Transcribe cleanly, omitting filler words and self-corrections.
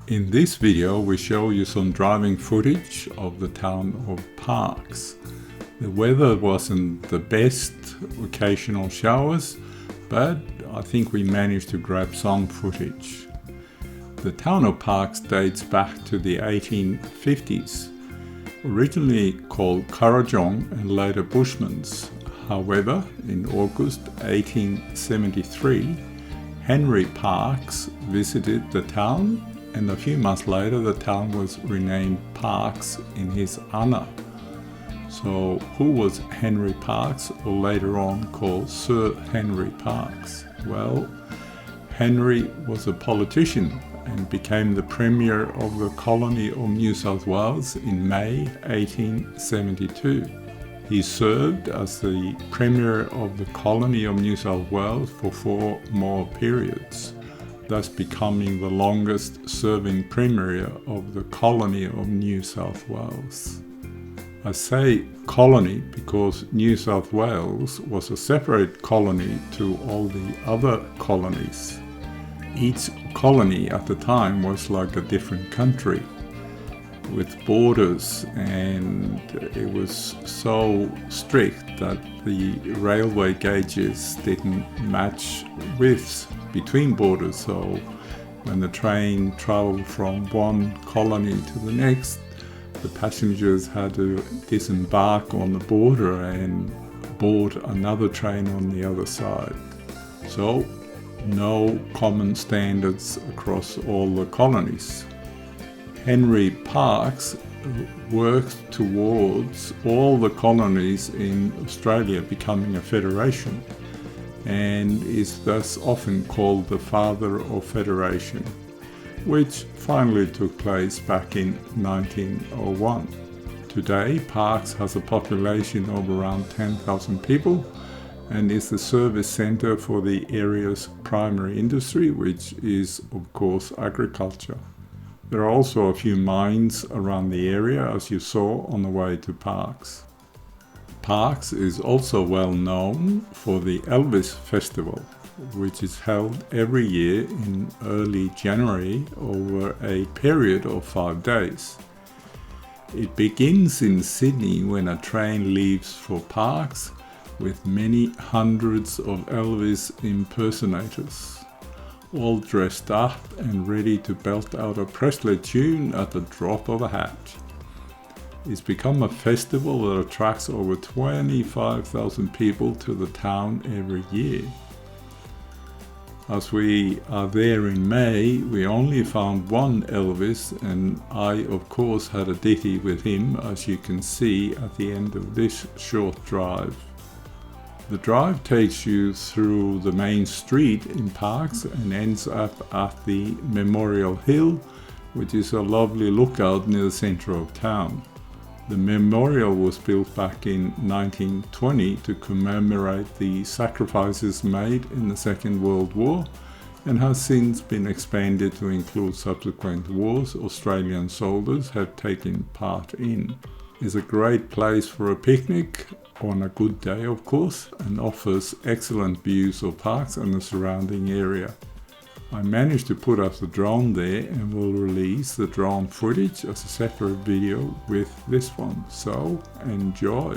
In this video we show you some driving footage of the town of Parkes. The weather wasn't the best, occasional showers, but I think we managed to grab some footage. The town of Parkes dates back to the 1850s, originally called Kurrajong and later Bushmans. However, in August 1873, Henry Parkes visited the town, and a few months later the town was renamed Parkes in his honor. So who was Henry Parkes, or later on called Sir Henry Parkes? Well, Henry was a politician and became the Premier of the colony of New South Wales in May 1872. He served as the Premier of the colony of New South Wales for 4 more periods, thus becoming the longest serving Premier of the colony of New South Wales. I say colony because New South Wales was a separate colony to all the other colonies. Each colony at the time was like a different country with borders, and it was so strict that the railway gauges didn't match widths between borders. So when the train traveled from one colony to the next, the passengers had to disembark on the border and board another train on the other side. So no common standards across all the colonies. Henry Parkes worked towards all the colonies in Australia becoming a federation, and is thus often called the father of federation, which finally took place back in 1901. Today, Parkes has a population of around 10,000 people and is the service centre for the area's primary industry, which is of course agriculture. There are also a few mines around the area, as you saw on the way to Parkes. Parkes is also well known for the Elvis Festival, which is held every year in early January over a period of 5 days. It begins in Sydney when a train leaves for Parkes with many hundreds of Elvis impersonators, all dressed up and ready to belt out a Presley tune at the drop of a hat. It's become a festival that attracts over 25,000 people to the town every year. As we are there in May, we only found one Elvis, and I of course had a ditty with him, as you can see at the end of this short drive. The drive takes you through the main street in Parkes and ends up at the Memorial Hill, which is a lovely lookout near the centre of town. The memorial was built back in 1920 to commemorate the sacrifices made in the Second World War, and has since been expanded to include subsequent wars Australian soldiers have taken part in. It's a great place for a picnic, on a good day of course, and offers excellent views of Parkes and the surrounding area. I managed to put up the drone there and will release the drone footage as a separate video with this one, so enjoy!